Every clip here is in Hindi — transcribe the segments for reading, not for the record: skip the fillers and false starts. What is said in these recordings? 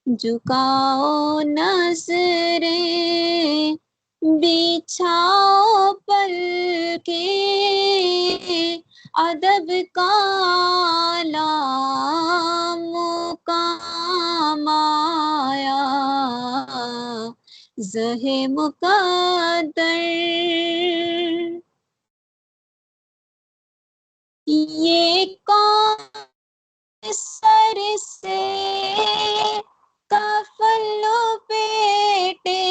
झुकाओ नजरें, बिछाओ पलके, अदब का आला मुकाम आया, ज़हे मुक़द्दर। ये कौन सर से कफन लपेटे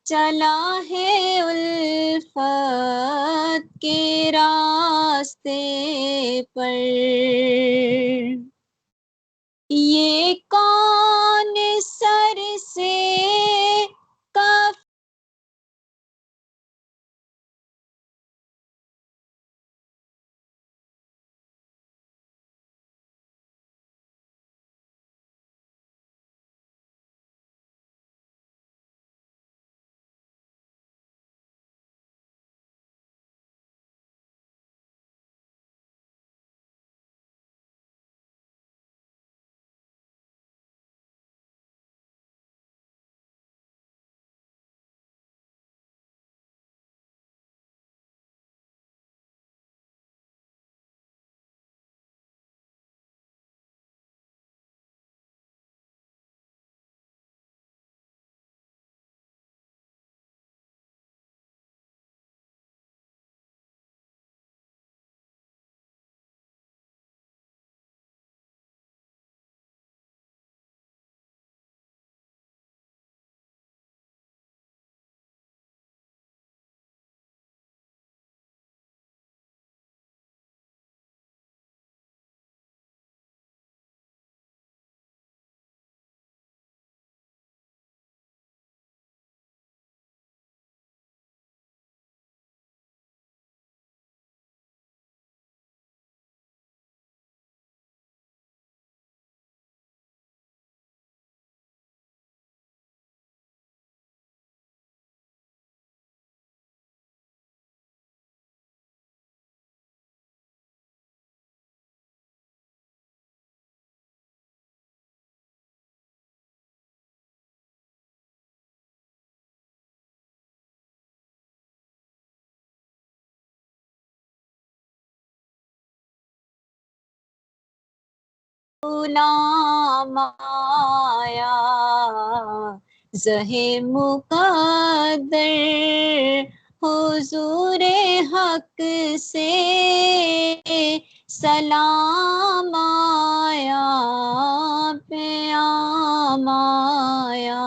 चला है उल्फत के रास्ते पर। ये कौन सर से कफन गुलाम आया, ज़हे मुक़द्दर हुज़ूरे हक से सलाम आया, प्याम आया।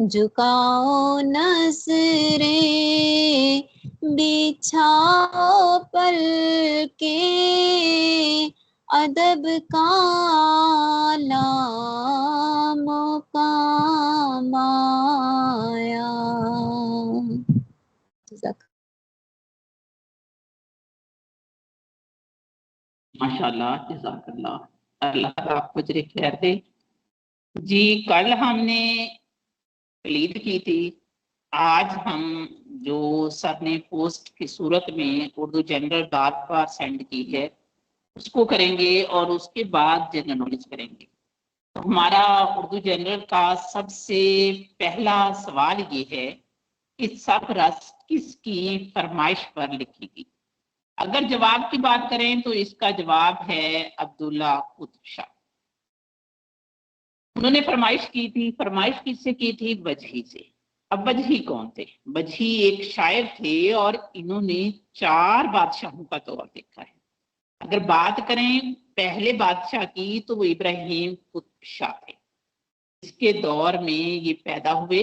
झुकाओ नज़रें, बिछाओ पलके, अदब का आला मुकाम आया। माशाल्लाह, जज़ाकल्लाह, अल्लाह ताला आपको अजर खैर दे। जी, कल हमने लीड की थी, आज हम जो सर ने पोस्ट की सूरत में उर्दू जनरल बार बार सेंड की है उसको करेंगे और उसके बाद जनरल नॉलेज करेंगे। तो हमारा उर्दू जनरल का सबसे पहला सवाल ये है कि सरफरस्त किसकी फरमाइश पर लिखी गई। अगर जवाब की बात करें तो इसका जवाब है अब्दुल्ला कुतुब शाह। उन्होंने फरमाइश की थी। फरमाइश किससे की थी? वजही से। अब वजही कौन थे? वजही एक शायर थे और इन्होंने 4 बादशाहों का दौर देखा है। अगर बात करें पहले बादशाह की तो वो इब्राहिम कुतुब शाह थे। इसके दौर में ये पैदा हुए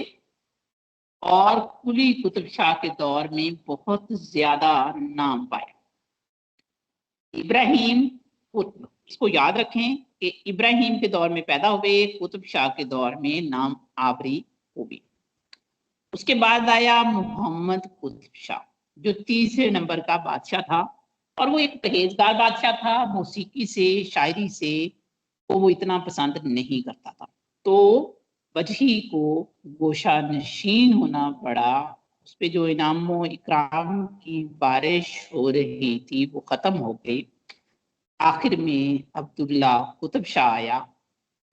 और कुली कुतुब शाह के दौर में बहुत ज्यादा नाम पाए। इब्राहिम कुतुब, इसको याद रखें कि इब्राहिम के दौर में पैदा हुए, कुतुब शाह के दौर में नाम आवरी हुई। उसके बाद आया मोहम्मद कुतुब शाह जो तीसरे नंबर का बादशाह था और वो एक परहेजगार बादशाह था। मौसीकी से, शायरी से वो इतना पसंद नहीं करता था, तो वजही को गोशा नशीन होना पड़ा। उस पर जो इनामो इकराम की बारिश हो रही थी वो खत्म हो गई। आखिर में अब्दुल्ला कुतुब शाह आया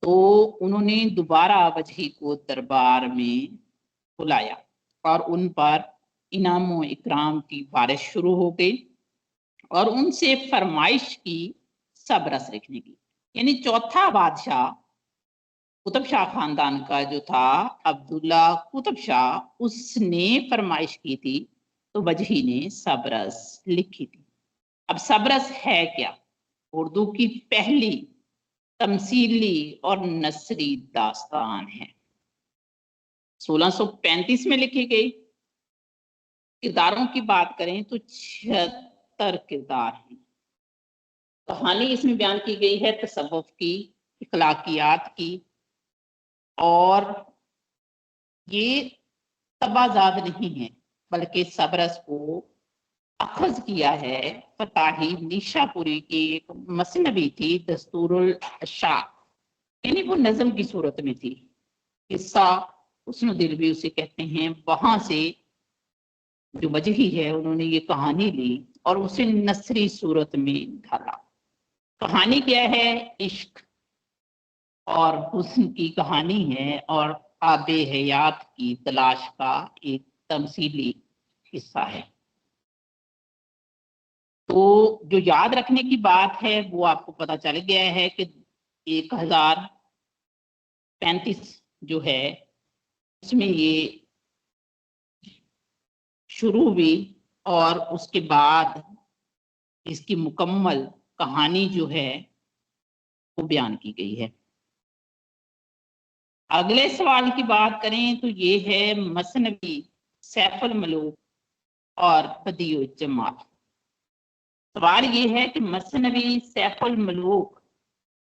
तो उन्होंने दोबारा वजही को दरबार में बुलाया और उन पर इनाम व इकराम की बारिश शुरू हो गई और उनसे फरमाइश की सब रस रखने की। यानी चौथा बादशाह कुतुब शाह खानदान का जो था अब्दुल्ला कुतुब शाह, उसने फरमाइश की थी तो वजही ने सबरस लिखी थी। अब सबरस है क्या? उर्दू की पहली तमसीली और नसरी दास्तान है। 1635 में लिखी गई। किरदारों की बात करें तो 76 किरदार हैं। कहानी इसमें बयान की गई है तसव्वुफ की, इखलाकियात की, और ये तबाजाद नहीं है बल्कि सबरस को अखज किया है फताही निशापुरी की एक मसनवी थी दस्तूरुल शाह, यानी वो नज़म की सूरत में थी। किस्सा हुस्नुद्दीन भी उसे कहते हैं। वहां से जो वजही है उन्होंने ये कहानी ली और उसे नसरी सूरत में ढाला। कहानी क्या है? इश्क और हुस्न की कहानी है और आबे हयात की तलाश का एक तमसीली हिस्सा है। तो जो याद रखने की बात है वो आपको पता चल गया है कि 1035 जो है उसमें ये शुरू हुई और उसके बाद इसकी मुकम्मल कहानी जो है वो बयान की गई है। अगले सवाल की बात करें तो ये है मसनवी सैफुल मलूक और बदियो जमाल। सवाल ये है कि मसनवी सैफुल मलूक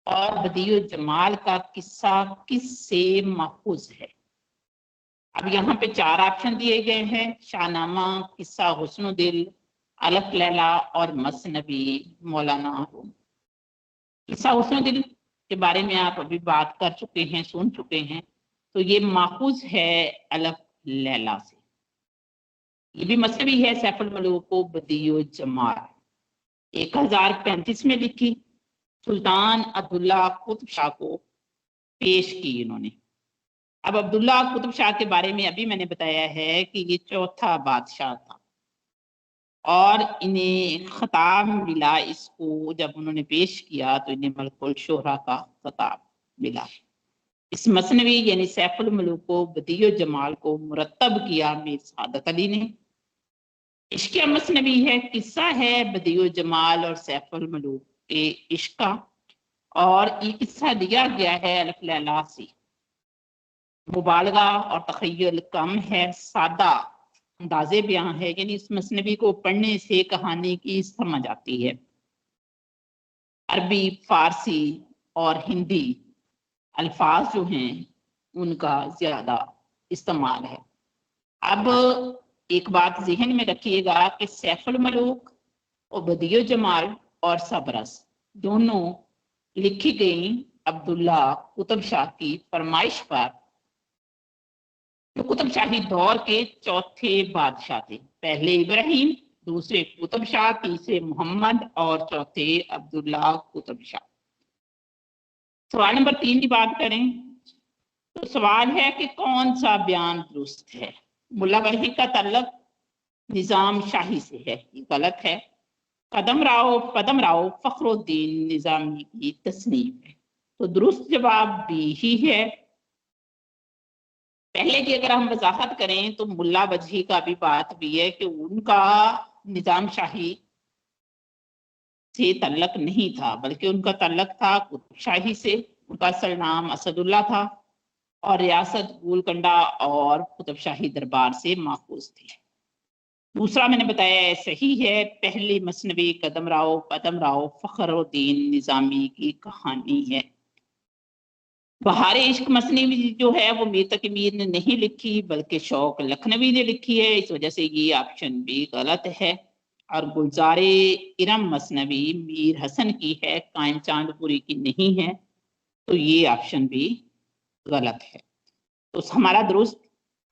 और बदियो जमाल का किस्सा किससे महफूज है? अब यहाँ पे 4 ऑप्शन दिए गए हैं: शाहनामा, किस्सा हुस्नुद्दीन, अलफ लैला और मसनवी मौलाना रूम। किस्सा हुस्नुद्दीन के बारे में आप अभी बात कर चुके हैं, सुन चुके हैं। तो ये माखूज है अलफ लैला से। ये भी मसनवी है सैफुल मलूक को बदियो जमाल 1035 में लिखी, सुल्तान अब्दुल्ला कुतुब शाह को पेश की इन्होंने। अब अब्दुल्ला कुतुब शाह के बारे में अभी मैंने बताया है कि ये चौथा बादशाह था और इन्हें खिताब मिला। इसको जब उन्होंने पेश किया तो इन्हें मलकुल शोहरा का खिताब मिला। इस मसनवी यानी सैफुल मलूक को बदियो जमाल को मुरतब किया मीर सादत अली ने। इश्क मसनवी है, किस्सा है बदियो जमाल और सैफुल मलूक के इश्क का, और ये किस्सा दिया गया है अलफ लैला से। मुबालगा और तखय्युल कम है, सादा अंदाजे बयां है, यानी इस मसनवी को पढ़ने से कहानी की समझ आती है। अरबी, फारसी और हिंदी अल्फाज जो हैं उनका ज्यादा इस्तेमाल है। अब एक बात जहन में रखिएगा कि सैफुल मलूक और बदियो जमाल और सबरस दोनों लिखी गई अब्दुल्ला कुतुब शाह की फरमाइश पर, जो कुतुब शाही दौर के चौथे बादशाह थे। पहले इब्राहिम, दूसरे कुतुब शाह, तीसरे मोहम्मद और चौथे अब्दुल्ला कुतुब शाह। सवाल नंबर 3 की बात करें तो सवाल है कि कौन सा बयान दुरुस्त है? मुल्ला वही का तल्लक निजाम शाही से है, ये गलत है। पदम राव फखरुद्दीन निजामी की तस्नीफ है, तो दुरुस्त जवाब बी ही है। पहले की अगर हम वजाहत करें तो मुल्ला वजही का भी बात भी है कि उनका निजाम शाही से तल्लक नहीं था बल्कि उनका तल्लक था कुतुब शाही से। उनका असल नाम असदुल्ला था और रियासत गोलकंडा और कुतुब शाही दरबार से माखूज थी। दूसरा मैंने बताया सही है। पहली मसनवी पदम राव फखरुद्दीन निजामी की कहानी है। बहारे इश्क मसनवी जो है वो मीर तकी मीर ने नहीं लिखी बल्कि शौक लखनवी ने लिखी है, इस वजह से ये ऑप्शन भी गलत है। और गुलजारे इरम मसनवी मीर हसन की है, कायम चांदपुरी की नहीं है, तो ये ऑप्शन भी गलत है। तो हमारा दुरुस्त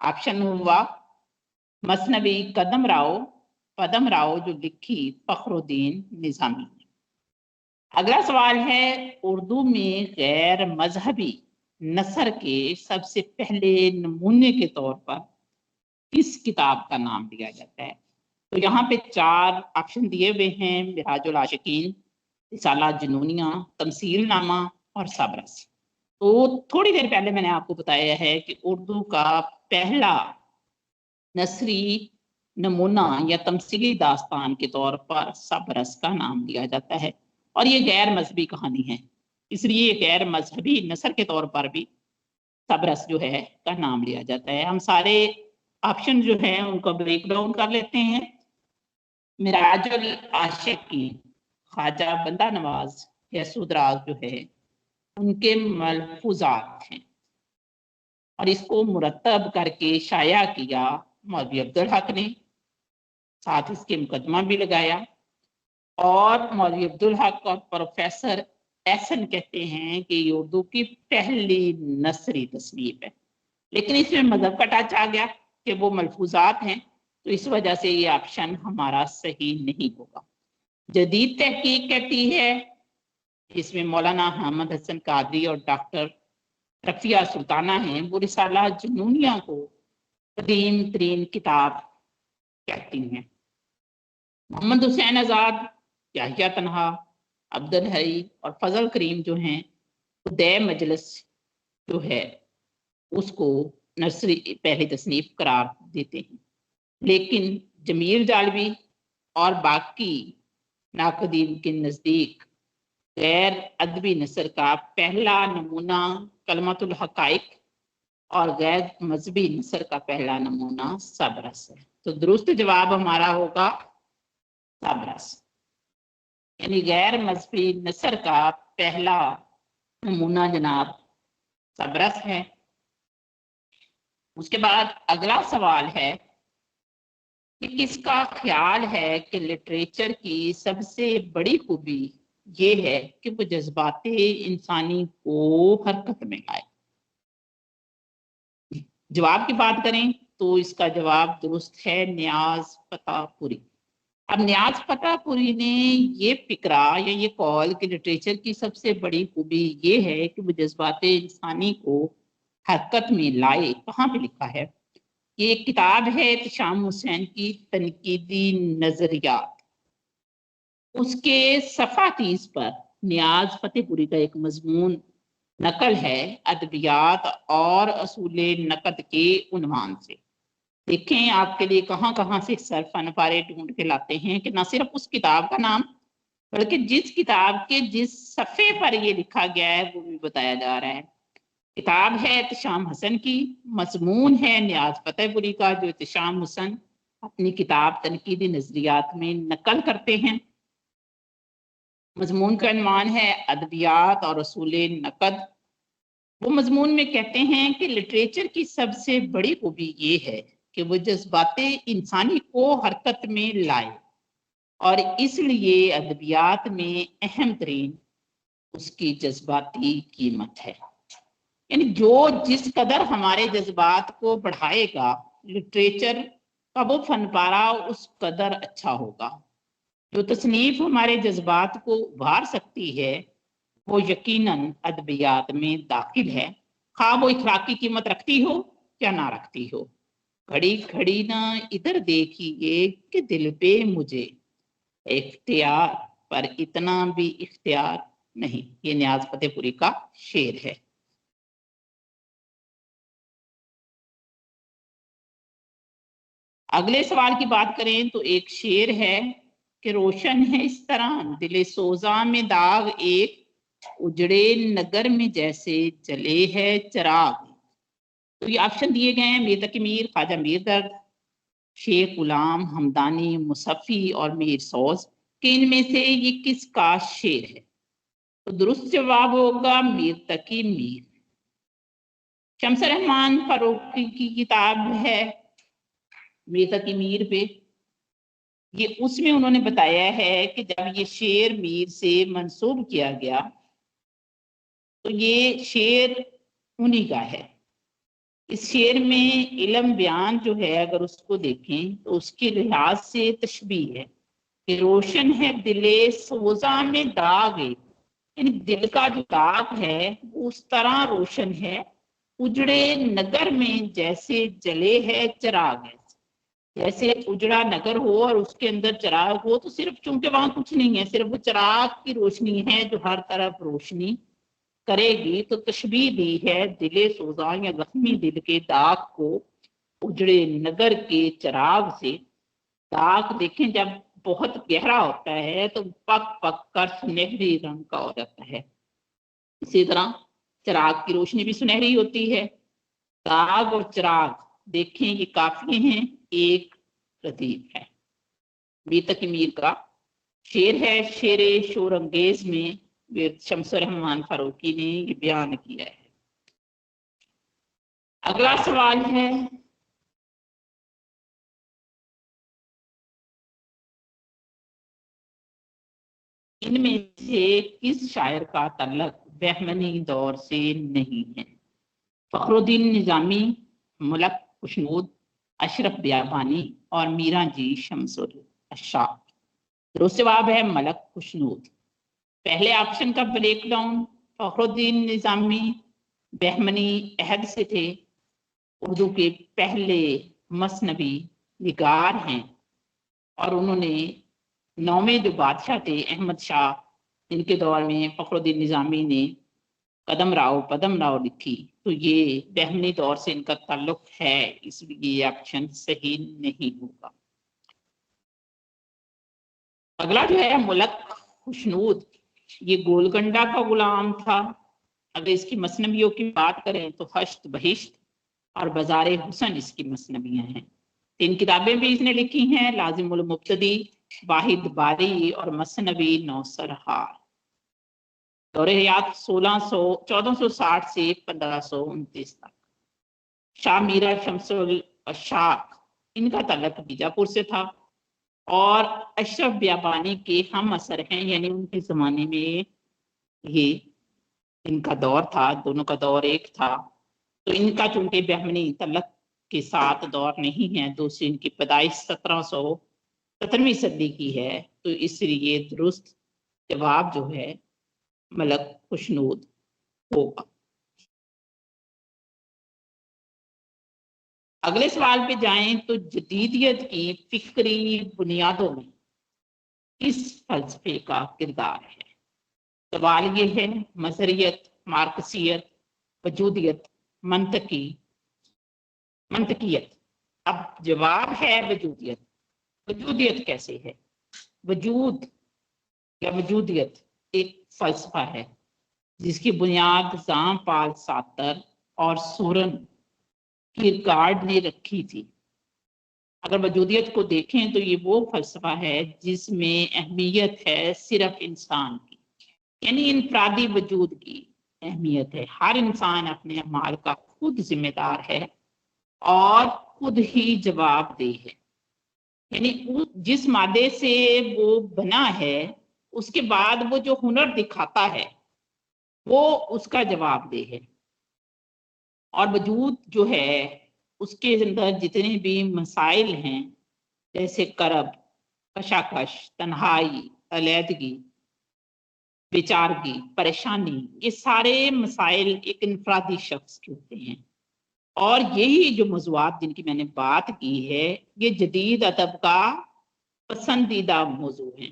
ऑप्शन हुआ मसनवी पदम राव जो लिखी फखरुद्दीन निजामी। अगला सवाल है, उर्दू में गैर मजहबी नसर के सबसे पहले नमूने के तौर पर किस किताब का नाम लिया जाता है? तो यहाँ पे 4 ऑप्शन दिए हुए हैं, मिराजुल आशिकीन, रिसाला जुनूनिया, तमसील नामा और सबरस। तो थोड़ी देर पहले मैंने आपको बताया है कि उर्दू का पहला नसरी नमूना या तमसीली दास्तान के तौर पर सबरस का नाम लिया जाता है, और ये गैर मजहबी कहानी है, इसलिए गैर मजहबी नसर के तौर पर भी सबरस जो है का नाम लिया जाता है। हम सारे ऑप्शन जो है उनका ब्रेक डाउन कर लेते हैं। मिराजुल आशिकीन ख्वाजा बंदा नवाज यसुदराज जो है उनके मलफूजात हैं, और इसको मुरतब करके शाया किया मौलवी अब्दुल हक ने, साथ इसके मुकदमा भी लगाया। और मौलवी अब्दुल हक और प्रोफेसर एहसन कहते हैं कि ये उर्दू की पहली नसरी तस्नीफ है, लेकिन इसमें मजहब का टच आ गया कि वो मलफूजात हैं, तो इस वजह से ये ऑप्शन हमारा सही नहीं होगा। जदीद तहकीक कहती है इसमें मौलाना अहमद हसन कादरी और डॉक्टर रफिया सुल्ताना हैं, वो रिसाला जुनूनिया को कदीम तरीन किताब कहती हैं। मोहम्मद हुसैन आजाद, याहिया तन्हा, अब्दुल हई और फजल करीम जो हैं उदय मजलिस जो है उसको नर्सरी पहली तसनीफ करार देते हैं, लेकिन जमीर जालवी और बाकी नाकदीन के नजदीक गैर अदबी नसर का पहला नमूना कलमतुल हकाइक और गैर मजहबी नसर का पहला नमूना सबरस है। तो दुरुस्त जवाब हमारा होगा सबरस, यानी गैर मजहबी नसर का पहला नमूना जनाब सबरस है। उसके बाद अगला सवाल है कि किसका ख्याल है कि लिटरेचर की सबसे बड़ी खूबी ये है कि वो जज्बाते इंसानी को हरकत में लाए। जवाब की बात करें तो इसका जवाब दुरुस्त है नियाज फतेहपुरी। अब नियाज फतेहपुरी ने ये फिक्रा या ये कॉल कि लिटरेचर की सबसे बड़ी खूबी ये है कि वो जज्बाते इंसानी को हरकत में लाए, कहाँ पे लिखा है? ये एक किताब है एहतशाम हुसैन की तनकीदी नजरियात, उसके सफ़ा 30 पर नियाज फतेहपुरी का एक मजमून नकल है अदबियात और असूले नकद के उन्वान से। देखें आपके लिए कहाँ कहाँ से सर फनपारे ढूंढ के लाते हैं कि न सिर्फ उस किताब का नाम बल्कि जिस किताब के जिस सफ़े पर ये लिखा गया है वो भी बताया जा रहा है। किताब है एहतशाम हसन की, मजमून है नियाज फतेहपुरी का, जो एहतशाम हुसैन अपनी किताब तनकीदी नजरियात में नकल करते हैं। मजमून का उन्वान है अदबियात और असूले नकद। वो मजमून में कहते हैं कि लिटरेचर की सबसे बड़ी खूबी ये है कि वो जज्बाते इंसानी को हरकत में लाए, और इसलिए अदबियात में अहम तरीन उसकी जज्बाती कीमत है। यानी जो जिस कदर हमारे जज्बात को बढ़ाएगा लिटरेचर का वो फनपारा उस कदर अच्छा होगा। जो तसनीफ हमारे जज्बात को उभार सकती है वो यकीनन अदबियात में दाखिल है, खा वो इखलाकी कीमत रखती हो या ना रखती हो। घड़ी घड़ी ना इधर देखिए कि दिल पे मुझे इख्तियार पर इतना भी इख्तियार नहीं। ये नियाज फतेहपुरी का शेर है। अगले सवाल की बात करें तो एक शेर है कि रोशन है इस तरह दिले सोजा में दाग एक उजड़े नगर में जैसे जले है चिराग। तो ये ऑप्शन दिए गए हैं मीर तकी मीर, ख्वाजा मीर दर्द, शेख गुलाम हमदानी मुसफ़ी और मीर सौज कि इनमें से ये किसका शेर है? तो दुरुस्त जवाब होगा मीर तकी मीर। शम्स रहमान फारूकी की किताब है मीर तकी मीर पे, ये उसमें उन्होंने बताया है कि जब ये शेर मीर से मंसूब किया गया तो ये शेर उन्हीं का है। इस शेर में इल्म बयान जो है अगर उसको देखें तो उसके लिहाज से तशबीह है कि रोशन है दिले सोजा में दाग एक, यानी दिल का जो दाग है वो उस तरह रोशन है, उजड़े नगर में जैसे जले है चिराग है। जैसे उजड़ा नगर हो और उसके अंदर चिराग हो, तो सिर्फ चूंकि वहां कुछ नहीं है, सिर्फ वो चिराग की रोशनी है जो हर तरफ रोशनी करेगी। तो तशबीह दी है दिले सोजा या जख्मी दिल के दाग को उजड़े नगर के चिराग से। दाग देखें जब बहुत गहरा होता है तो पक पक कर सुनहरी रंग का हो जाता है। इसी तरह चिराग की रोशनी भी सुनहरी होती है। दाग और चिराग देखें ये काफी हैं, एक प्रतीक है। बी तक मीर का शेर है, शेरे शोर अंगेज में शम्सुर रहमान फारूकी ने ये बयान किया है। अगला सवाल है, इनमें से किस शायर का तल्लक बहमनी दौर से नहीं है? फखरुद्दीन निजामी, मलक खुशनूद, अशरफ बियाबानी और मीरा जी शमसुल अशाक। दुरुस्त जवाब है मलक खुशनूद। पहले ऑप्शन का ब्रेक डाउन, फखरुद्दीन निजामी बहमनी अहद से थे, उर्दू के पहले मसनवी निगार हैं और उन्होंने 9वें जो बादशाह थे अहमद शाह, इनके दौर में फखरुद्दीन निजामी ने कदम राव लिखी। तो ये बहमनी दौर से इनका ताल्लुक है, इसलिए ये ऑप्शन सही नहीं होगा। अगला जो है मुलक खुशनूद, ये गोलकंडा का गुलाम था। अगर इसकी मसनवियों की बात करें तो हश्त बहिश्त और बाजार हुसन इसकी मसनवियां हैं। 3 किताबें भी इसने लिखी हैं, लाजिमुल मुब्तदी, वाहिद बारी और मसनवी नौसरहार। दौरे हयात 1460 से 1529 तक। शाह मीरा शमसुल अशाक, इनका तल्लक बीजापुर से था और अशरफ बियाबानी के हम असर हैं, यानी उनके जमाने में ये इनका दौर था, दोनों का दौर एक था। तो इनका चूंकि बहमनी तल्लक के साथ दौर नहीं है, दूसरी इनकी पैदाइश 1717वीं सदी की है, तो इसलिए दुरुस्त जवाब जो है मलक खुशनूद होगा। अगले सवाल पे जाएं तो जदीदियत की फिक्री बुनियादों में किस फलसफे का किरदार है? सवाल ये है, मजहरियत, मार्कसियत, वजूदियत, मंतकियत। अब जवाब है वजूदियत। वजूदियत कैसे है? वजूद या वजूदियत एक फलसफा है जिसकी बुनियाद जां पाल सातर और सूरन किरगार्ड ने रखी थी। अगर वजूदियत को देखें तो ये वो फलसफा है जिसमें अहमियत है सिर्फ इंसान की, यानी इनफरादी वजूद की अहमियत है। हर इंसान अपने अमाल का खुद जिम्मेदार है और खुद ही जवाबदेह है, यानी जिस मादे से वो बना है उसके बाद वो जो हुनर दिखाता है वो उसका जवाबदेह है। और वजूद जो है उसके अंदर जितने भी मसाइल हैं, जैसे करब, कशाकश, तन्हाई, अलैदगी, बेचारगी, परेशानी, ये सारे मसाइल एक इनफरादी शख्स के होते हैं। और यही जो मौज़ूआत जिनकी मैंने बात की है, ये जदीद अदब का पसंदीदा मौजू है।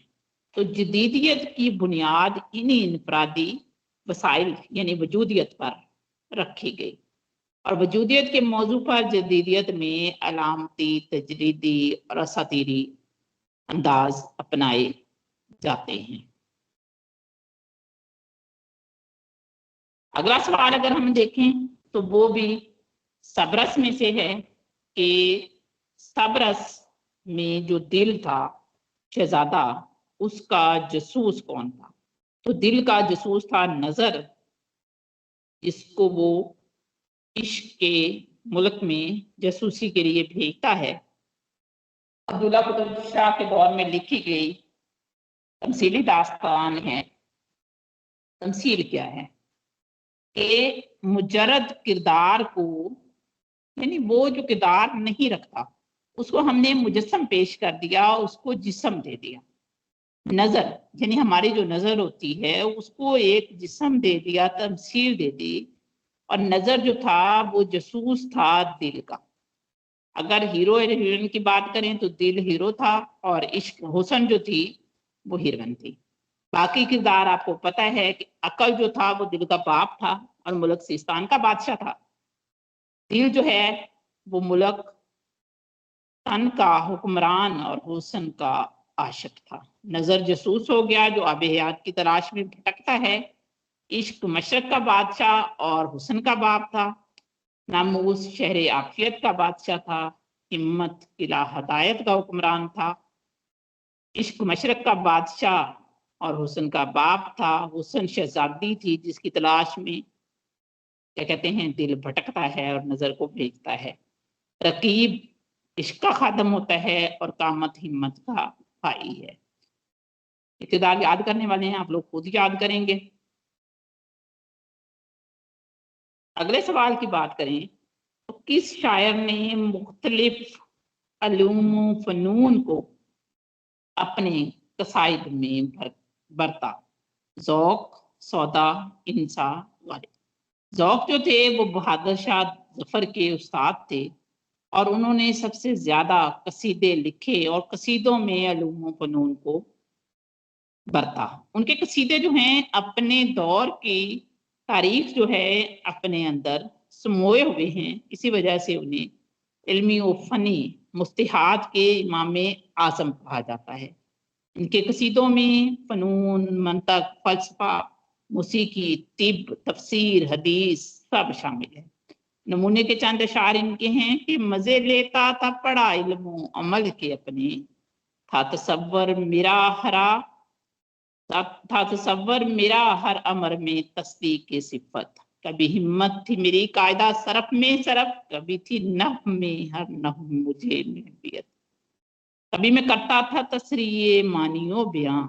तो जदीदियत की बुनियाद इन्हीं इनफरादी वसाइल यानी वजूदियत पर रखी गई। और वजूदियत के मौजू पर जदीदियत में अलामती, तजरीदी और असातीरी अंदाज अपनाए जाते हैं। अगला सवाल अगर हम देखें तो वो भी सबरस में से है कि सबरस में जो दिल था शहजादा, उसका जसूस कौन था? तो दिल का जसूस था नजर, जिसको वो इश्क के मुल्क में जसूसी के लिए भेजता है। अब्दुल्ला कुतुब शाह के दौर में लिखी गई तमसीली दास्तान है। तमसील क्या है? कि मुजरद किरदार को, यानी वो जो किरदार नहीं रखता उसको हमने मुजस्सम पेश कर दिया, उसको जिस्म दे दिया। नजर यानी हमारी जो नजर होती है उसको एक जिस्म दे दिया, तमसील दे दी, और नजर जो था वो जसूस था दिल का। अगर हीरो और हीरोइन की बात करें तो दिल हीरो था और इश्क हुस्न जो थी वो हीरोइन थी। बाकी किरदार आपको पता है कि अकल जो था वो दिल का बाप था और मुल्क सिस्तान का बादशाह था। दिल जो है वो मुल्क तन का हुक्मरान और हुस्न का आशिक था। नजर जसूस हो गया जो आब हयात की तलाश में भटकता है। इश्क मशरक का बादशाह और हुस्न का बाप था। नामूस शहर आफियत का बादशाह था। हिम्मत किला हदायत का हुक्मरान था। इश्क मशरक का बादशाह और हुस्न का बाप था। हुस्न शहजादी थी जिसकी तलाश में क्या कहते हैं दिल भटकता है और नजर को भेजता है। रकीब इश्क का खादम होता है और कामत हिम्मत का भाई है। इब्तिदार याद करने वाले हैं, आप लोग खुद याद करेंगे। अगले सवाल की बात करें तो किस शायर ने मुख्तलिफ अलूम फनून को अपने कसाइद में बरता? ज़ौक, सौदा, इंसा, वारिद। ज़ौक जो थे वो बहादुर शाह जफर के उस्ताद थे और उन्होंने सबसे ज्यादा कसीदे लिखे और कसीदों में अलूम फनून को बरता। उनके कसीदे जो हैं अपने दौर की तारीख जो है अपने अंदर समोए हुए हैं। इसी वजह से उन्हें इल्मी व फनी मुफ्तिहात के इमाम आजम कहा जाता है। इनके कसीदों में फनून, मंतक, फलसफा, मौसीकी, तिब, तफसीर, हदीस सब शामिल है। नमूने के चंद अशार इनके हैं कि मजे लेता था पढ़ा इल्म अमल के अपने, था तसव्वर मेरा हरा था तसव्वर मेरा हर अमर में तस्दीक की सिफत। कभी हिम्मत थी मेरी कायदा सरफ में सरफ, कभी थी नह में हर नह मुझे महबियत। कभी मैं करता था तसरीये मानियो बयां,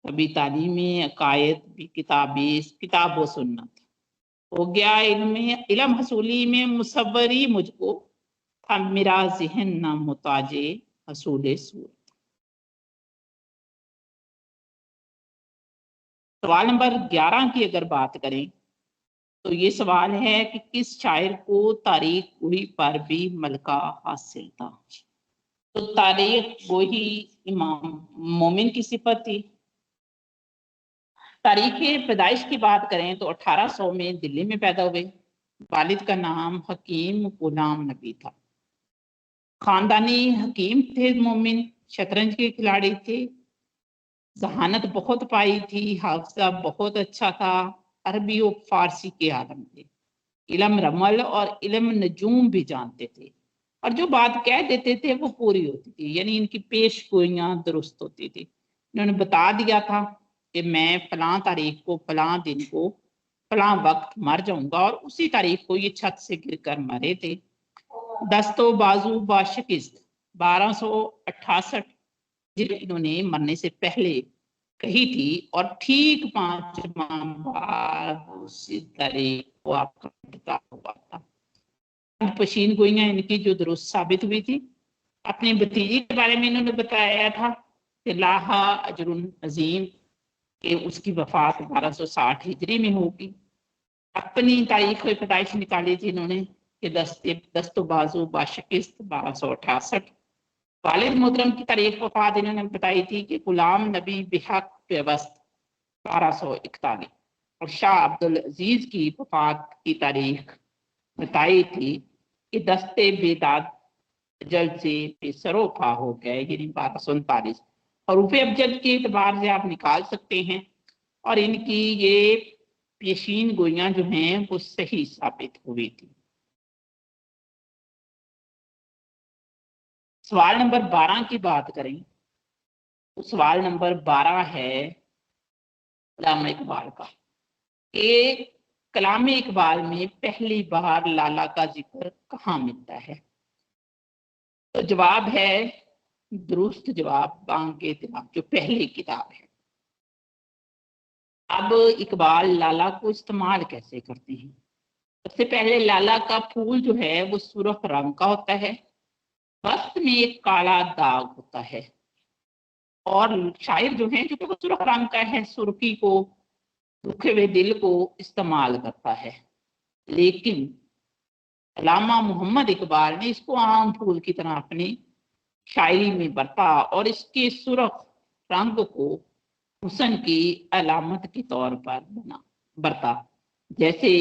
कभी तालीमी अकायद भी किताब व सुन्नत। हो गया इल्म हसूली में मुसव्वरी मुझको, था मेरा ज़हन न मुताजे हसूल सूरत। सवाल नंबर 11 की अगर बात करें तो ये सवाल है कि किस शायर को तारीख गोही पर भी मलका हासिल था? तो तारीख गोही इमाम मोमिन की सिफत थी। तारीख पैदाइश की बात करें तो 1800 में दिल्ली में पैदा हुए। वालिद का नाम हकीम गुलाम नबी था। खानदानी हकीम थे मोमिन, शतरंज के खिलाड़ी थे। जहानत बहुत पाई थी, हाफजा बहुत अच्छा था। अरबी और फारसी के आलम थे। इल्म रमल और इल्म नजूम भी जानते थे और जो बात कह देते थे वो पूरी होती थी, यानी इनकी पेश गोइयां दुरुस्त होती थी। इन्होंने बता दिया था कि मैं फलां तारीख को फलां दिन को फलां वक्त मर जाऊंगा और उसी तारीख को ये छत से गिर कर मरे थे। दस्तो बाजू बाशिकिस्त 1268 इन्होंने मरने से पहले कही थी और ठीक 5वां बार उसी तारीख को आपका हुआ था। पशीन गोइयां इनकी जो दुरुस्त साबित हुई थी। अपने भतीजे के बारे में इन्होंने बताया था कि लाहा अजरुन अजीम के उसकी वफात 1260 हिजरी में होगी। अपनी तारीख की पैदाइश निकाली थी इन्होंने कि दस्तो बाजू बाशिकिस्त 1268। वालिद मोहतरम की तारीख वफात इन्होंने बताई थी कि गुलाम नबी बेहक पेवस्त 1241 और शाह अब्दुल अजीज की वफात की तारीख बताई थी कि दस्ते बेदाद जल्द से बेसरोपा हो गए, यानी 1239। और रूपे अबजद के एतबार से आप निकाल सकते हैं और इनकी ये पेशीन गोइयां जो हैं वो सही साबित हुई थी। सवाल नंबर 12 की बात करें तो सवाल नंबर 12 है कलाम इकबाल का। एक कलाम इकबाल में पहली बार लाला का जिक्र कहाँ मिलता है? तो जवाब है दुरुस्त जवाब बांके तिलाब जो पहली किताब है। अब इकबाल लाला को इस्तेमाल कैसे करते हैं? सबसे पहले लाला का फूल जो है वो सुर्ख रंग का होता है, वस्त में एक काला दाग होता है और शायर जो है, जो कि वो सुर्ख रंग का है, सुर्खी को, दुखे हुए दिल को इस्तेमाल करता है। लेकिन अल्लामा मोहम्मद इकबाल ने इसको आम फूल की तरह अपनी शायरी में बरता और इसके सुर्ख रंग को हुस्न की अलामत के तौर पर बरता। जैसे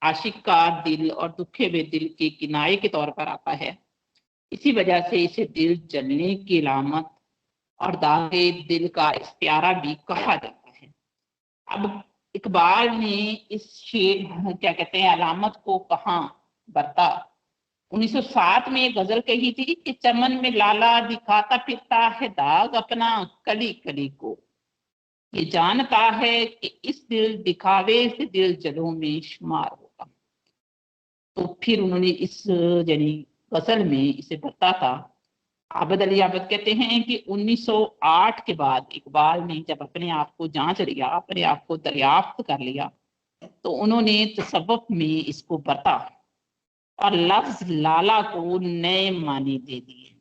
आशिक का दिल और दुखे हुए दिल के किनारे के तौर पर आता है, इसी वजह से इसे दिल जलने की अलामत और दागे दिल का इख्तियारा भी कहा जाता है। अब इकबाल ने इस शेर, क्या कहते हैं, अलामत को कहाँ बरता? 1907 में एक गजल कही थी कि चमन में लाला दिखाता फिरता है दाग अपना कली कली को, ये जानता है कि इस दिल दिखावे से दिल जलों में शुमार होगा। तो फिर उन्होंने इस यानी गजल में इसे बता था। आबद अली आबद कहते हैं कि 1908 के बाद इकबाल ने जब अपने आप को जांच लिया, अपने आप को दरियाफ्त कर लिया, तो उन्होंने तसव्वुफ में इसको बरता और लफ्ज लाला को नए मानी दे दिए।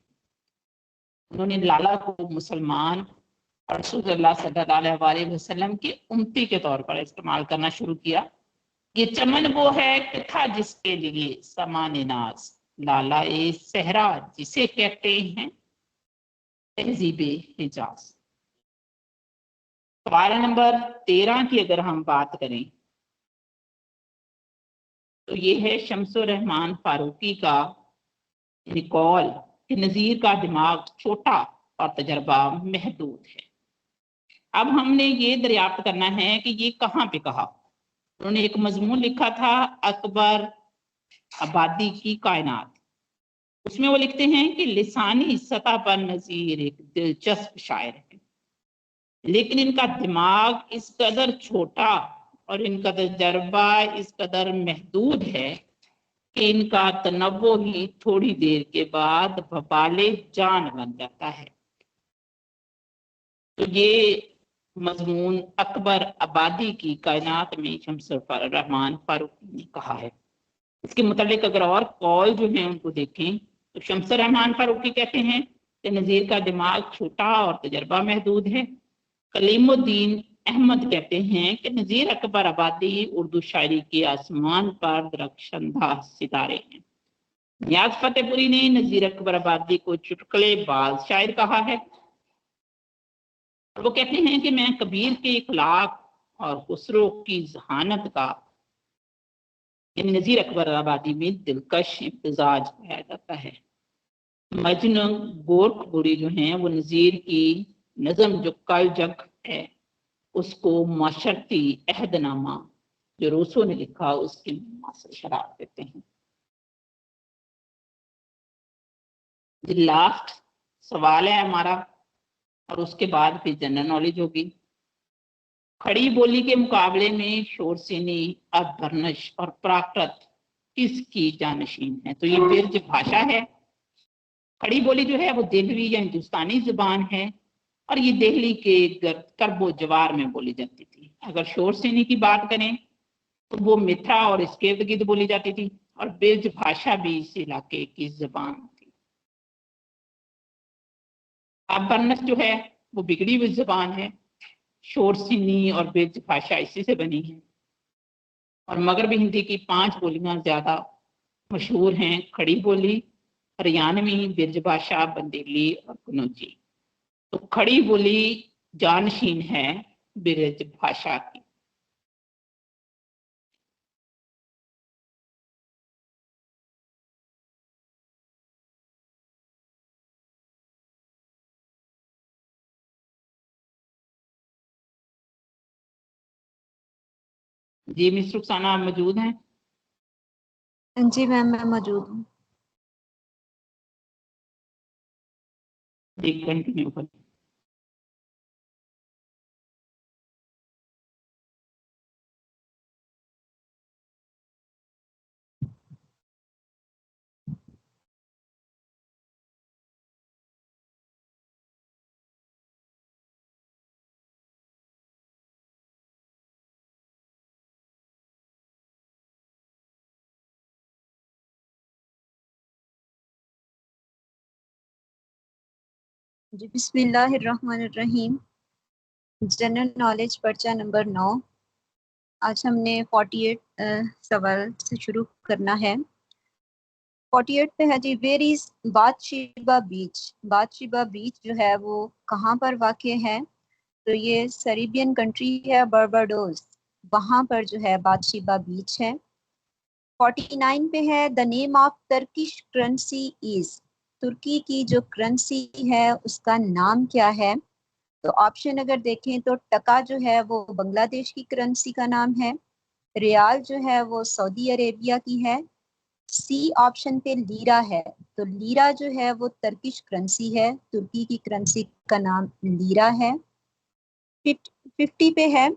उन्होंने लाला को मुसलमान और रसूलुल्लाह सल्लल्लाहु अलैहि वसल्लम के उम्मती के तौर पर इस्तेमाल करना शुरू किया। ये चमन वो है कि था जिसके लिए समान नाज, लाला ए सहरा जिसे कहते हैं तहजीबे हिजाज। सवाल नंबर 13 की अगर हम बात करें तो ये है शम्सुर रहमान फारूकी का निकॉल कि नजीर का दिमाग छोटा और तजर्बा महदूद है। अब हमने ये दरियाफ्त करना है कि ये कहाँ पे कहा। उन्होंने एक मजमून लिखा था अकबर आबादी की कायनात, उसमें वो लिखते हैं कि लिसानी सतह पर नजीर एक दिलचस्प शायर है, लेकिन इनका दिमाग इस कदर छोटा और इनका तजर्बा इस कदर महदूद है कि इनका तनव्वो ही थोड़ी देर के बाद भपाले जान बन जाता है। तो ये मजमून अकबर आबादी की कायनात में शम्सुर रहमान फारूकी ने कहा है। इसके मुतालिक अगर और कॉल जो है उनको देखें तो शम्सुर रहमान फारूकी कहते हैं कि नजीर का दिमाग छोटा और तजर्बा महदूद है। कलीमुद्दीन अहमद कहते हैं कि नजीर अकबर आबादी उर्दू शायरी के आसमान पर दरख्शंदा सितारे हैं। नियाज फतेहपुरी ने नजीर अकबर आबादी को चुटकुलेबाज शायर कहा है। वो कहते हैं कि मैं कबीर के इखलाक और खुसरो की जहानत का नजीर अकबर आबादी में दिलकश इम्तिजाज पाया जाता है। मजनू गोरखपुरी जो हैं वो नजीर की नज़म जो कल जग है उसको माशरती अहदनामा जो रूसो ने लिखा उसकी शराब देते हैं। लास्ट सवाल है हमारा और उसके बाद फिर जनरल नॉलेज होगी। खड़ी बोली के मुकाबले में शोरसिनी, अभरनश और प्राकृत किसकी जानशीन है? तो ये बिरज भाषा है। खड़ी बोली जो है वो देहली या हिंदुस्तानी जुबान है और ये दिल्ली के करबो जवार में बोली जाती थी। अगर शोरसिनी की बात करें तो वो मिठा और इसके इर्द गिर्द बोली जाती थी और बिरज भाषा भी इस इलाके की जुबान थी। अभरनश जो है वो बिगड़ी हुई जुबान है। शोरसिनी और बिरज भाषा इसी से बनी है। और मगरबी हिंदी की 5 बोलियां ज्यादा मशहूर हैं, खड़ी बोली, हरियाणवी, बिरज भाषा, बंदेली और कनौजी। तो खड़ी बोली जानशीन है बिरज भाषा की। जी मिस रुखसाना आप मौजूद हैं? जी मैम, मैं मौजूद हूँ। जी कंटिन्यू करें। जी बिस्मिल्लाहिर्रहमानिर्रहीम। जनरल नॉलेज पर्चा नंबर 9। आज हमने 48 सवाल से शुरू करना है। 48 पे है जी, वेयर इज बाथशिबा बीच। बाथशिबा बीच जो है वो कहाँ पर वाक़ है? तो ये सरीबियन कंट्री है, बारबाडोस, वहाँ पर जो है बाथशिबा बीच है। 49 पे है, the name of Turkish currency is. तुर्की की जो करेंसी है उसका नाम क्या है? तो ऑप्शन अगर देखें तो टका जो है वो बांग्लादेश की करेंसी का नाम है, रियाल जो है वो सऊदी अरेबिया की है, सी ऑप्शन पे लीरा है। तो लीरा जो है वो टर्किश करेंसी है, तुर्की की करेंसी का नाम लीरा है। 50 पे है,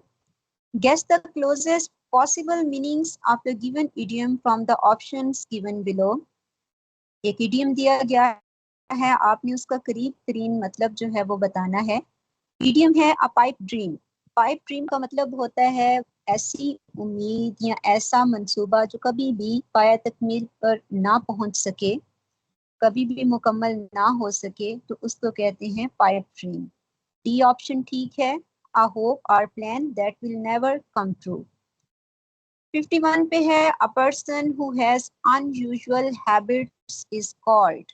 guess the closest possible meanings of the given idiom from the options given below. एक इडियम दिया गया है, आपने उसका करीब तरीन मतलब जो है वो बताना है। इडियम है अ पाइप ड्रीम। पाइप ड्रीम का मतलब होता है ऐसी उम्मीद या ऐसा मंसूबा जो कभी भी पाया तकमील पर ना पहुंच सके, कभी भी मुकम्मल ना हो सके, तो उसको कहते हैं पाइप ड्रीम। डी ऑप्शन ठीक है, अ होप और plan that will never come true. 51 पे है, a person who has unusual habits is called.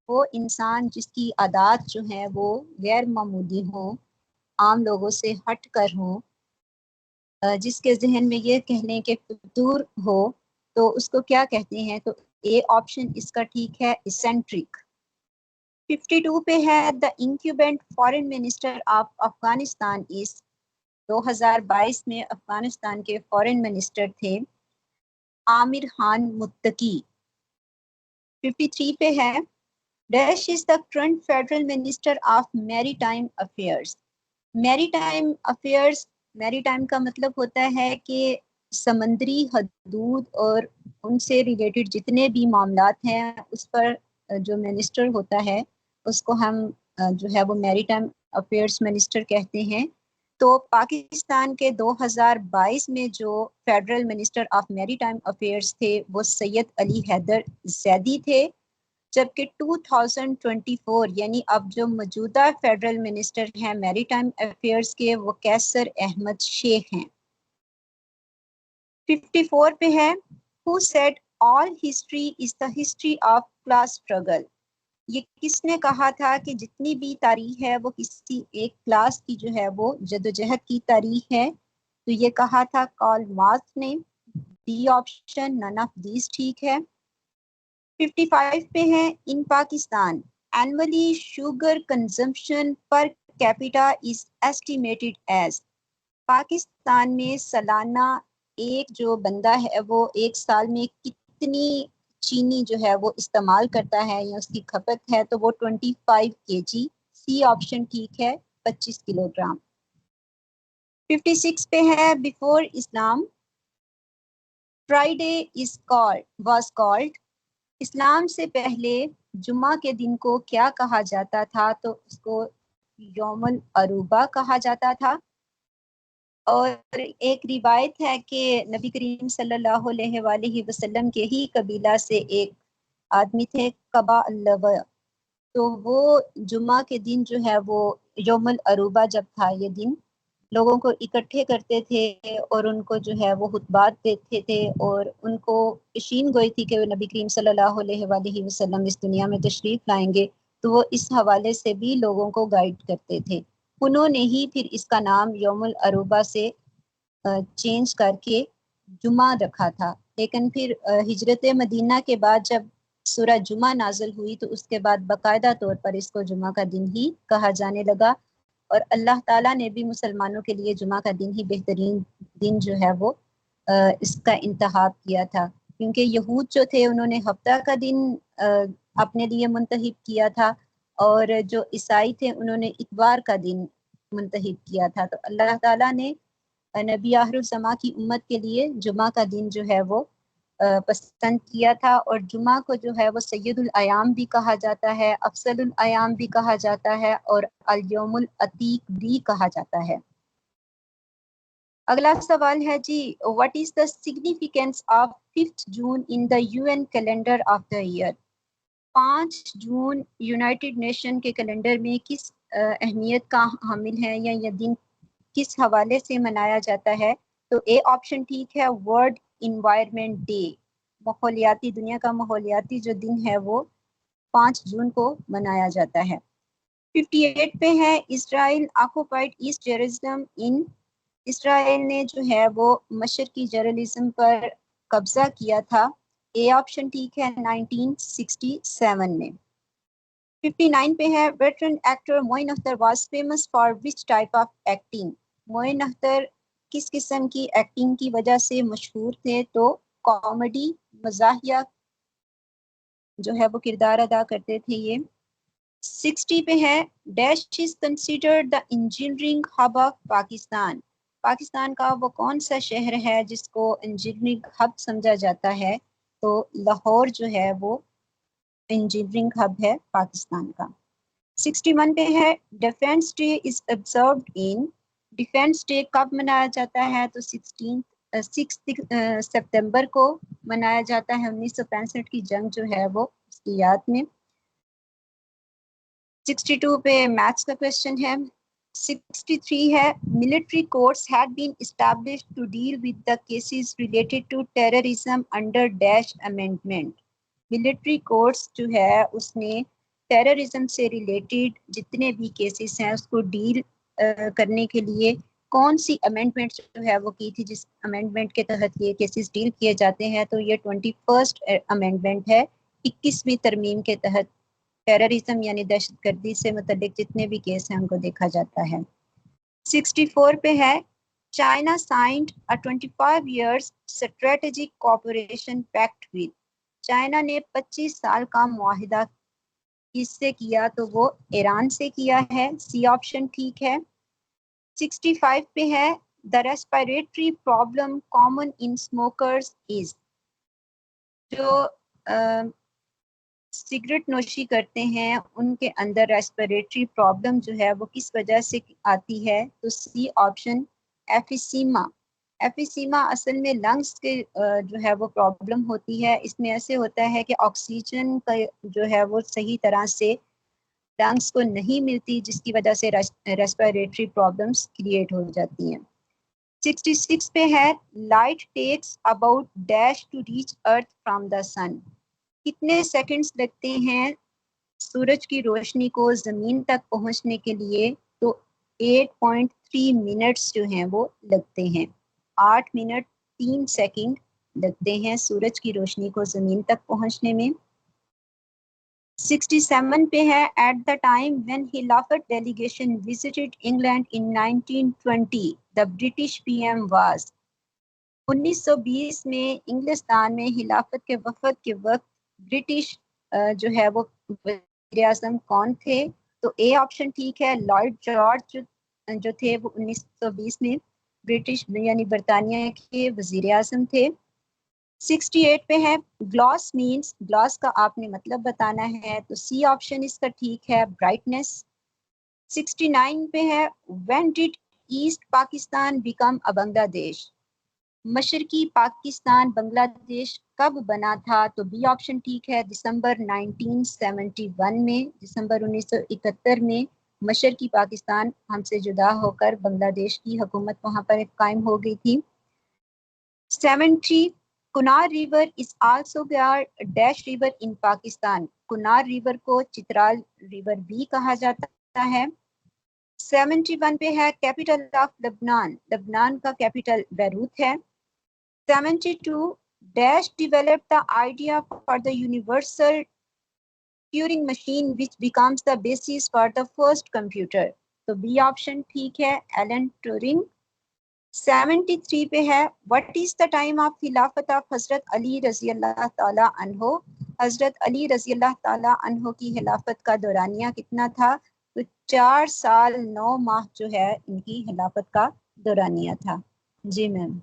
वो इंसान जिसकी आदत जो है वो गैर मामूली हो, आम लोगों से हट कर हो, जिसके जहन में ये कहने के फितूर हो, तो उसको क्या कहते हैं? तो ए ऑप्शन इसका ठीक है, इसेंट्रिक। 52 पे है, the incumbent foreign minister of Afghanistan is. 2022 में अफगानिस्तान के फॉरेन मिनिस्टर थे आमिर खान मुत्तकी। 53 पे है, dash is the current federal minister of maritime affairs. Maritime affairs, maritime का मतलब होता है कि समंदरी हदूद और उनसे रिलेटेड जितने भी मामलात हैं उस पर जो मिनिस्टर होता है उसको हम जो है वो मैरीटाइम अफेयर्स मिनिस्टर कहते हैं। तो पाकिस्तान के 2022 में जो federal minister of maritime affairs थे वो सैयद अली हैदर जैदी थे, जबकि 2024 यानी अब जो मौजूदा फेडरल मिनिस्टर हैं मैरीटाइम अफेयर्स के, वो कैसर अहमद शेख हैं। 54 पे है, who said all history is the history of class struggle. ये किसने कहा था कि जितनी भी तारीख है वो किसी एक क्लास की जो है वो जदोजहद की तारीख है? तो ये कहा था कार्ल मार्क्स ने। D option, none of these ठीक है। 55 पे है, in Pakistan annually sugar consumption per capita is estimated as. Pakistan में सालाना एक जो बंदा है वो एक साल में कितनी चीनी जो है वो इस्तेमाल करता है या उसकी खपत है? तो वो 25 केजी। सी ऑप्शन ठीक है, 25 किलोग्राम। 56 पे है, before Islam Friday is called was called. Islam से पहले जुम्मा के दिन को क्या कहा जाता था? तो उसको यौमुल अरूबा कहा जाता था। और एक रिवायत है कि नबी करीम सल्लल्लाहु अलैहि वसल्लम के ही कबीला से एक आदमी थे कबा अल्लवा। तो वो जुम्मा के दिन जो है वो यौमुल अरूबा जब था, ये दिन लोगों को इकट्ठे करते थे और उनको जो है वो खुतबात देते थे और उनको पेशीन गोई थी कि वो नबी करीम सल्लल्लाहु अलैहि वसल्लम इस दुनिया में तशरीफ लाएंगे, तो वो इस हवाले से भी लोगों को गाइड करते थे। उन्होंने ही फिर इसका नाम यौमुल अरूबा से चेंज करके जुमा रखा था। लेकिन फिर हिजरत मदीना के बाद जब सूरह जुमा नाजिल हुई तो उसके बाद बाकायदा तौर पर इसको जुमा का दिन ही कहा जाने लगा। और अल्लाह ताला ने भी मुसलमानों के लिए जुमा का दिन ही बेहतरीन दिन जो है वो इसका इंतखाब किया था, क्योंकि यहूद जो थे उन्होंने हफ्ता का दिन अपने लिए मुंतहिब किया था और जो ईसाई थे उन्होंने इतवार का दिन मुंतहिब किया था। तो अल्लाह ताला ने नबी आखिरुज़्ज़मा की उम्मत के लिए जुमा का दिन जो है वो पसंद किया था। और जुमा को जो है वो सैयदुल अयाम भी कहा जाता है, अफसलुल अयाम भी कहा जाता है और अल यौमुल अतीक भी कहा जाता है। अगला सवाल है जी, what is the significance of 5th June in the UN calendar of the year. 5 June United Nation के कैलेंडर में किस अहमियत का हामिल है या यह दिन किस हवाले से मनाया जाता है? तो ए ऑप्शन ठीक है, वर्ल्ड इन्वायरमेंट डे। माहौलियाती, दुनिया का माहौलियाती जो दिन है वो 5 जून को मनाया जाता है। 58 पे है, इसराइल ऑक्युपाइड ईस्ट जेरूसलम इन। इसराइल ने जो है वो मशरकी जेरूसलम पर कब्जा किया था। ए ऑप्शन ठीक है, 1967 में। 59 पे है, veteran actor Moin Akhtar was famous for which type of acting. Moin Akhtar किस किस्म की एक्टिंग की वजह से मशहूर थे? तो कॉमेडी, मजाहिया जो है वो किरदार अदा करते थे ये। 60 पे है, dash is considered the engineering hub of Pakistan. Pakistan का वो कौन सा शहर है जिसको इंजीनियरिंग हब समझा जाता है? तो लाहौर जो है वो इंजीनियरिंग हब है पाकिस्तान का। 61 पे है, defence day is observed in. Defence day कब मनाया जाता है? तो 6 सितंबर को मनाया जाता है। 1965 की जंग जो है वो उसकी याद में। 62 पे मैथ्स का क्वेश्चन है। 63 है, military courts had been established to deal with the cases related to terrorism under dash amendment. Military courts जो है उसने टेररिज्म से रिलेटेड जितने भी केसेस हैं उसको डील करने के लिए कौन सी अमेंडमेंट जो है वो की थी, जिस अमेंडमेंट के तहत ये केसेस डील किए जाते हैं? तो ये 21st अमेंडमेंट है। 21वीं तरमीम के तहत टेररिज्म यानी दहशतगर्दी से मुतल्लिक जितने भी केस हैं उनको देखा जाता है। 64 पे है, China signed a 25 years strategic cooperation pact with. China ने 25 साल का मुआहिदा किससे किया? तो वो ईरान से किया है। सी ऑप्शन ठीक है। 65 पे है, the respiratory problem common in smokers is. जो सिगरेट नोशी करते हैं उनके अंदर रेस्पिरेटरी प्रॉब्लम जो है वो किस वजह से आती है? तो सी ऑप्शन, एफिसीमा। एफिसीमा असल में लंग्स के जो है वो प्रॉब्लम होती है। इसमें ऐसे होता है कि ऑक्सीजन का जो है वो सही तरह से लंग्स को नहीं मिलती, जिसकी वजह से रेस्पिरेटरी प्रॉब्लम्स क्रिएट हो जाती हैं। 66 पे है, light takes about dash to reach earth from the sun. कितने सेकंड्स लगते हैं सूरज की रोशनी को जमीन तक पहुंचने के लिए? तो 8.3 मिनट्स जो हैं वो लगते हैं। 8 मिनट 3 सेकंड लगते हैं सूरज की रोशनी को जमीन तक पहुंचने में। 67 पे है, एट द टाइम व्हेन खिलाफत delegation visited England in 1920 the British PM was. 1920 में इंग्लिस्तान में खिलाफत के वफद के वक्त ब्रिटिश जो है वो वज़ीर आज़म कौन थे? तो ए ऑप्शन ठीक है, लॉर्ड जॉर्ज जो थे वो 1920 में ब्रिटिश यानी बरतानिया के वज़ीर आज़म थे। 68 पे है, ग्लॉस मीन्स, ग्लॉस का आपने मतलब बताना है। तो सी ऑप्शन इसका ठीक है, ब्राइटनेस। 69 पे है, when did East Pakistan become a Bangladesh. मशरकी पाकिस्तान बांग्लादेश कब बना था? तो बी ऑप्शन ठीक है, दिसंबर 1971 में। दिसंबर 1971 में मशरकी पाकिस्तान हमसे जुदा होकर बांग्लादेश की हुकूमत वहां पर कायम हो गई थी। 70, Kunar river is also dash river in Pakistan. Kunar river को चित्राल रिवर भी कहा जाता है। 71 पे है, कैपिटल ऑफ लबनान। लबनान का कैपिटल बैरूत है। 72, dash developed the idea for the universal Turing machine which becomes the basis for the first computer. तो बी ऑप्शन ठीक है, एलन ट्यूरिंग। 73 पे है, what is the time of खिलाफत ऑफ हजरत अली रजी अल्लाह ताला अन्हो। हजरत अली रजी अल्लाह ताला अन्हो की खिलाफत का दौरानिया कितना था? तो 4 साल 9 माह जो है इनकी खिलाफत का दौरानिया था। जी मैम।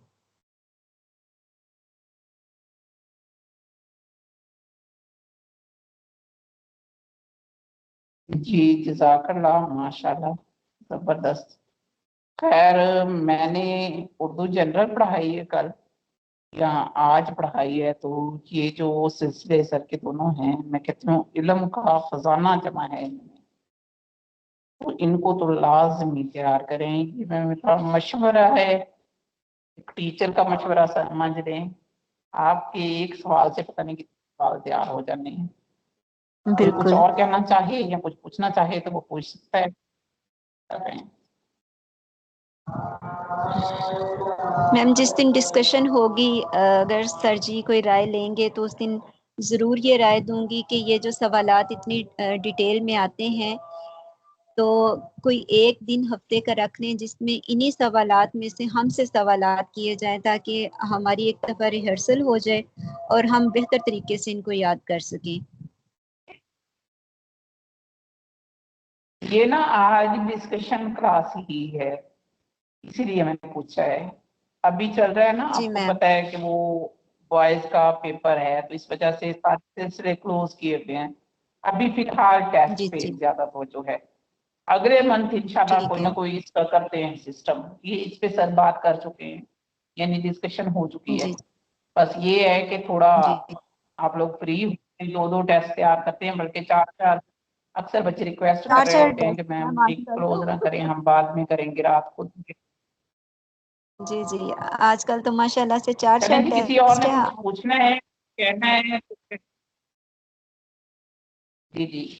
जी जज़ाकल्लाह, माशाल्लाह, जबरदस्त। खैर मैंने उर्दू जनरल पढ़ाई है कल, यहाँ आज पढ़ाई है, तो ये जो सिलसिले सर के दोनों हैं, मैं कहती हूँ इल्म का खजाना जमा है इनमें, तो इनको तो लाजमी तैयार करें। ये मेरा मशवरा है, एक टीचर का मशवरा समझ लें। आपके एक सवाल से पता नहीं कितने सवाल तैयार हो जाने हैं। कोई कुछ और कहना चाहे या कुछ पूछना चाहे तो वो पूछ सकता है। मैम जिस दिन डिस्कशन होगी, अगर सर जी कोई राय लेंगे तो उस दिन ज़रूर ये राय दूंगी कि ये जो सवालात इतनी डिटेल में आते हैं, तो कोई एक दिन हफ्ते का रख लें जिसमें इन्हीं सवालात में से हमसे सवालात किए जाएं, ताकि हमारी एक दफ़ा रिहर्सल हो जाए और हम बेहतर तरीके से इनको याद कर सकें। ये ना आज डिस्कशन क्लास ही है, इसीलिए मैंने पूछा है। अभी चल रहा है ना, जी आपको मैम। पता है कि वो बॉयज का पेपर है, तो इस वजह से सारे सिलसिले क्लोज किए हुए हैं। अभी फिलहाल टेस्ट जी पे जी ज्यादा तवज्जो है। अगले मंथ इंशाल्लाह ठीक कोई है। ना कोई इसका करते हैं सिस्टम। ये इस पे सर बात कर चुके हैं, यानी डिस्कशन हो चुकी है। जी बस ये है कि थोड़ा जी आप लोग फ्री दो दो टेस्ट तैयार करते हैं, बल्कि चार चार। अक्सर बच्चे रिक्वेस्ट कर चार रहे चार होते हैं कि टेस्ट मैम मैम एक आजकल क्लोज ना करें, हम बाद में करेंगे रात को। जी जी आजकल तो माशाल्लाह से चार चलें चार जी, किसी और टेस्ट ने है। कुछ पूछना है, कहना है? जी जी।